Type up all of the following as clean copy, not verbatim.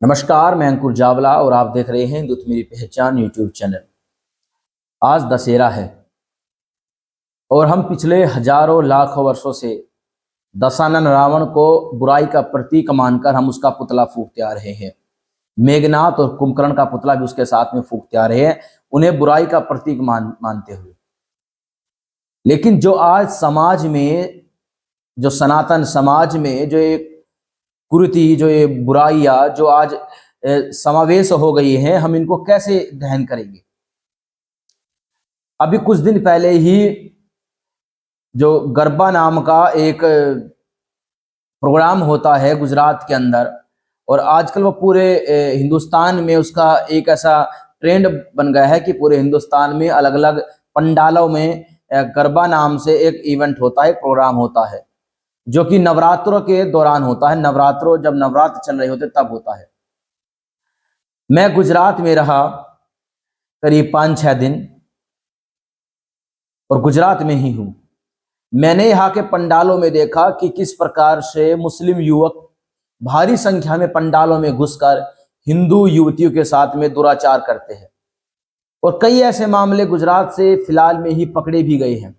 नमस्कार, मैं अंकुर जावला और आप देख रहे हैं हिंदुत्व मेरी पहचान यूट्यूब चैनल। आज दशहरा है और हम पिछले हजारों लाखों वर्षों से दशानन रावण को बुराई का प्रतीक मानकर हम उसका पुतला फूंकते आ रहे हैं। मेघनाथ और कुंभकर्ण का पुतला भी उसके साथ में फूंकते आ रहे हैं, उन्हें बुराई का प्रतीक मानते हुए। लेकिन जो आज समाज में, जो सनातन समाज में जो एक कुरीति, जो ये बुराइयां जो आज समावेश हो गई हैं, हम इनको कैसे दहन करेंगे। अभी कुछ दिन पहले ही जो गरबा नाम का एक प्रोग्राम होता है गुजरात के अंदर, और आजकल वो पूरे हिंदुस्तान में उसका एक ऐसा ट्रेंड बन गया है कि पूरे हिंदुस्तान में अलग अलग पंडालों में गरबा नाम से एक इवेंट होता है, प्रोग्राम होता है, जो कि नवरात्रों के दौरान होता है। नवरात्रों, जब नवरात्र चल रहे होते तब होता है। मैं गुजरात में रहा करीब 5-6 दिन और गुजरात में ही हूं। मैंने यहाँ के पंडालों में देखा कि किस प्रकार से मुस्लिम युवक भारी संख्या में पंडालों में घुसकर हिंदू युवतियों के साथ में दुराचार करते हैं, और कई ऐसे मामले गुजरात से फिलहाल में ही पकड़े भी गए हैं।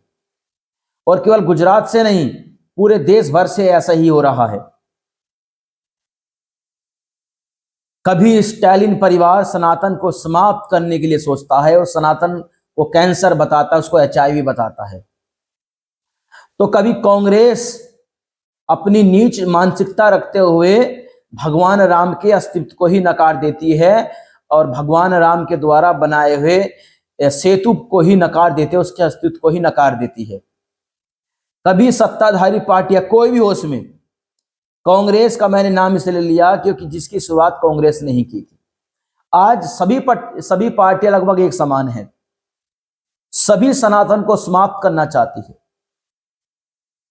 और केवल गुजरात से नहीं, पूरे देश भर से ऐसा ही हो रहा है। कभी स्टालिन परिवार सनातन को समाप्त करने के लिए सोचता है और सनातन को कैंसर बताता है, उसको HIV बताता है। तो कभी कांग्रेस अपनी नीच मानसिकता रखते हुए भगवान राम के अस्तित्व को ही नकार देती है और भगवान राम के द्वारा बनाए हुए सेतु को ही नकार देते, उसके अस्तित्व को ही नकार देती है। कभी सत्ताधारी पार्टियां, कोई भी हो उसमें, कांग्रेस का मैंने नाम इसलिए लिया क्योंकि जिसकी शुरुआत कांग्रेस ने ही की थी। आज सभी पार्टियां लगभग एक समान हैं, सभी सनातन को समाप्त करना चाहती है।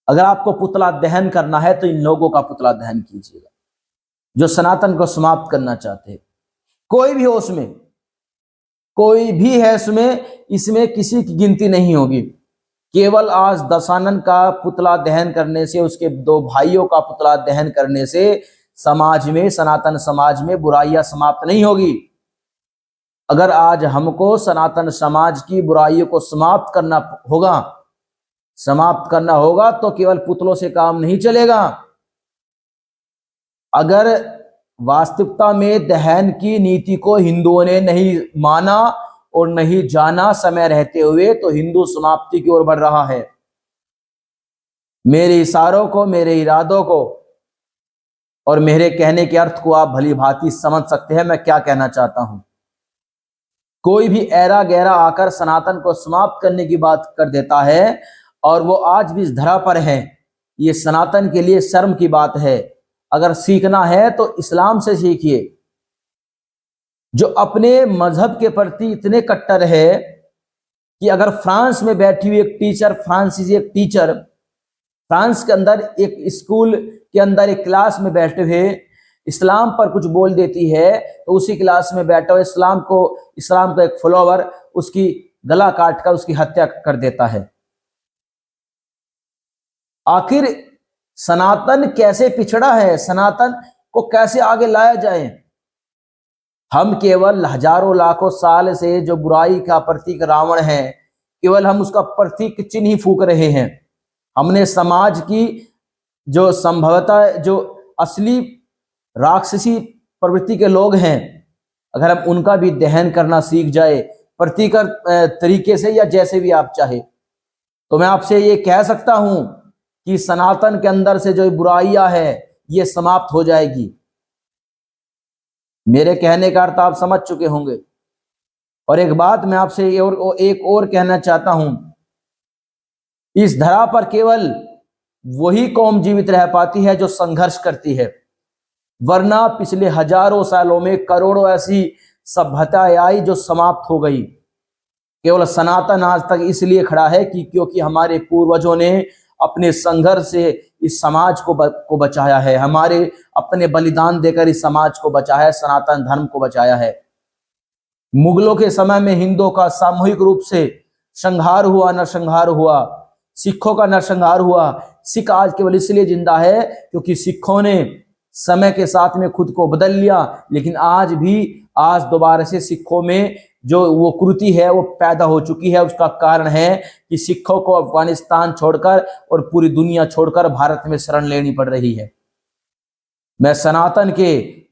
अगर आपको पुतला दहन करना है तो इन लोगों का पुतला दहन कीजिएगा, जो सनातन को समाप्त करना चाहते हैं। कोई भी हो उसमें, कोई भी है उसमें, इसमें किसी की गिनती नहीं होगी। केवल आज दशानन का पुतला दहन करने से, उसके 2 भाइयों का पुतला दहन करने से समाज में, सनातन समाज में बुराइयां समाप्त नहीं होगी। अगर आज हमको सनातन समाज की बुराइयों को समाप्त करना होगा तो केवल पुतलों से काम नहीं चलेगा। अगर वास्तविकता में दहन की नीति को हिंदुओं ने नहीं माना और नहीं जाना समय रहते हुए, तो हिंदू समाप्ति की ओर बढ़ रहा है। मेरे इशारों को, मेरे इरादों को और मेरे कहने के अर्थ को आप भली भांति समझ सकते हैं मैं क्या कहना चाहता हूं। कोई भी ऐरा गहरा आकर सनातन को समाप्त करने की बात कर देता है और वो आज भी इस धरा पर है, ये सनातन के लिए शर्म की बात है। अगर सीखना है तो इस्लाम से सीखिए, जो अपने मजहब के प्रति इतने कट्टर है कि अगर फ्रांस में बैठी हुई एक टीचर, फ्रांसीसी एक टीचर, फ्रांस के अंदर एक स्कूल के अंदर एक क्लास में बैठे हुए इस्लाम पर कुछ बोल देती है, तो उसी क्लास में बैठा हुआ इस्लाम का एक फॉलोवर उसकी गला काट कर उसकी हत्या कर देता है। आखिर सनातन कैसे पिछड़ा है, सनातन को कैसे आगे लाया जाए। हम केवल हजारों लाखों साल से जो बुराई का प्रतीक रावण है, केवल हम उसका प्रतीक चिन्ह ही फूंक रहे हैं। हमने समाज की जो संभवतः जो असली राक्षसी प्रवृत्ति के लोग हैं, अगर हम उनका भी दहन करना सीख जाए प्रतीक तरीके से या जैसे भी आप चाहे, तो मैं आपसे ये कह सकता हूं कि सनातन के अंदर से जो बुराइयां है ये समाप्त हो जाएगी। मेरे कहने का अर्थ आप समझ चुके होंगे। और एक बात मैं आपसे एक और कहना चाहता हूं, इस धरा पर केवल वही कौम जीवित रह पाती है जो संघर्ष करती है, वरना पिछले हजारों सालों में करोड़ों ऐसी सभ्यताएं आई जो समाप्त हो गई। केवल सनातन आज तक इसलिए खड़ा है कि क्योंकि हमारे पूर्वजों ने अपने संघर्ष से इस समाज को बचाया है, हमारे अपने बलिदान देकर इस समाज को बचाया है, सनातन धर्म को बचाया है। मुगलों के समय में हिंदुओं का सामूहिक रूप से संहार हुआ, नरसंहार हुआ, सिखों का नरसंहार हुआ। सिख आज केवल इसलिए जिंदा है क्योंकि सिखों ने समय के साथ में खुद को बदल लिया, लेकिन आज दोबारा से सिखों में जो वो कुरीति है वो पैदा हो चुकी है। उसका कारण है कि सिखों को अफगानिस्तान छोड़कर और पूरी दुनिया छोड़कर भारत में शरण लेनी पड़ रही है। मैं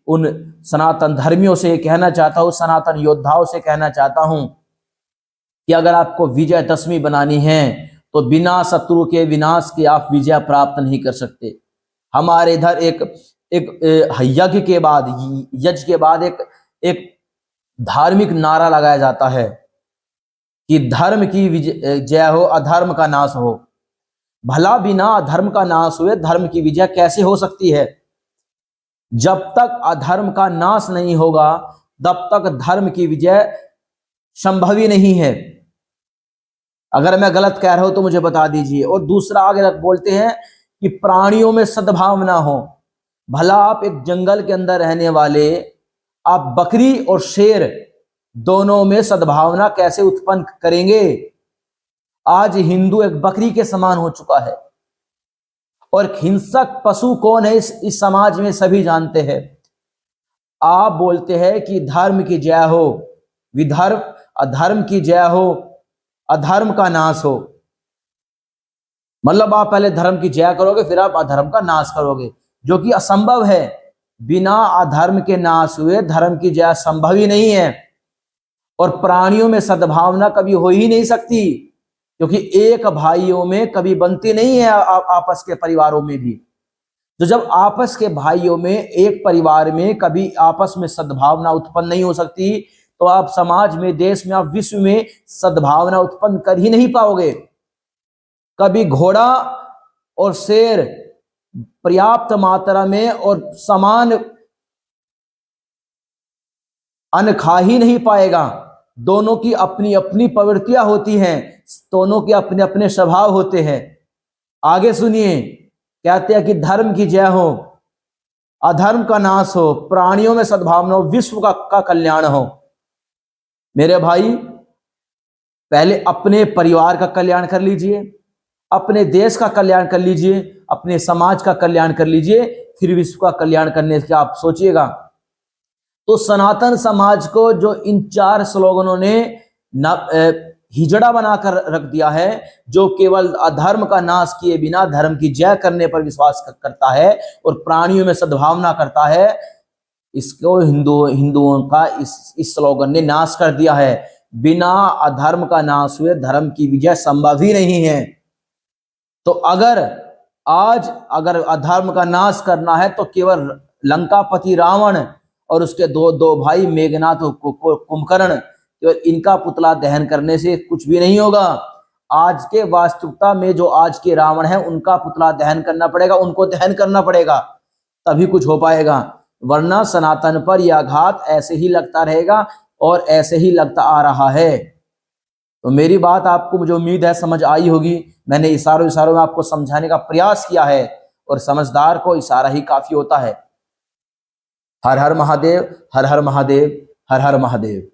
उन सनातन धर्मियों से कहना चाहता हूं, सनातन योद्धाओं से कहना चाहता हूं कि अगर आपको विजयदशमी बनानी है तो बिना शत्रु के विनाश के आप विजय प्राप्त नहीं कर सकते। हमारे इधर एक यज्ञ के बाद एक धार्मिक नारा लगाया जाता है कि धर्म की जय हो, अधर्म का नाश हो। भला बिना अधर्म का नाश हुए धर्म की विजय कैसे हो सकती है? जब तक अधर्म का नाश नहीं होगा तब तक धर्म की विजय संभव ही नहीं है। अगर मैं गलत कह रहा हूं तो मुझे बता दीजिए। और दूसरा आगे बोलते हैं कि प्राणियों में सद्भावना हो। भला आप एक जंगल के अंदर रहने वाले, आप बकरी और शेर दोनों में सद्भावना कैसे उत्पन्न करेंगे? आज हिंदू एक बकरी के समान हो चुका है और हिंसक पशु कौन है इस समाज में सभी जानते हैं। आप बोलते हैं कि धर्म की जय हो, अधर्म की जय हो, अधर्म का नाश हो। मतलब आप पहले धर्म की जय करोगे फिर आप अधर्म का नाश करोगे, जो कि असंभव है। बिना अधर्म के नाश हुए धर्म की जय संभव ही नहीं है। और प्राणियों में सद्भावना कभी हो ही नहीं सकती, क्योंकि एक भाइयों में कभी बनती नहीं है आपस के परिवारों में भी। तो जब आपस के भाइयों में एक परिवार में कभी आपस में सद्भावना उत्पन्न नहीं हो सकती तो आप समाज में, देश में, आप विश्व में सद्भावना उत्पन्न कर ही नहीं पाओगे। कभी घोड़ा और शेर पर्याप्त मात्रा में और समान अन्न खा ही नहीं पाएगा। दोनों की अपनी अपनी प्रवृत्तियां होती हैं, दोनों के अपने अपने स्वभाव होते हैं। आगे सुनिए, कहते हैं कि धर्म की जय हो, अधर्म का नाश हो, प्राणियों में सद्भावना हो, विश्व का कल्याण हो। मेरे भाई, पहले अपने परिवार का कल्याण कर लीजिए, अपने देश का कल्याण कर लीजिए, अपने समाज का कल्याण कर लीजिए, फिर विश्व का कल्याण करने की आप सोचिएगा। तो सनातन समाज को जो इन 4 स्लोगनों ने हिजड़ा बनाकर रख दिया है, जो केवल अधर्म का नाश किए बिना धर्म की जय करने पर विश्वास करता है और प्राणियों में सद्भावना करता है, इसको हिंदुओं का इस स्लोगन ने नाश कर दिया है। बिना अधर्म का नाश हुए धर्म की विजय संभव ही नहीं है। तो अगर अधर्म का नाश करना है तो केवल लंकापति रावण और उसके दो भाई मेघनाथ कुंभकर्ण, केवल इनका पुतला दहन करने से कुछ भी नहीं होगा। आज के वास्तविकता में जो आज के रावण है उनका पुतला दहन करना पड़ेगा, उनको दहन करना पड़ेगा, तभी कुछ हो पाएगा। वरना सनातन पर यह आघात ऐसे ही लगता रहेगा और ऐसे ही लगता आ रहा है। तो मेरी बात आपको, मुझे उम्मीद है, समझ आई होगी। मैंने इशारों में आपको समझाने का प्रयास किया है और समझदार को इशारा ही काफी होता है। हर हर महादेव, हर हर महादेव, हर हर महादेव।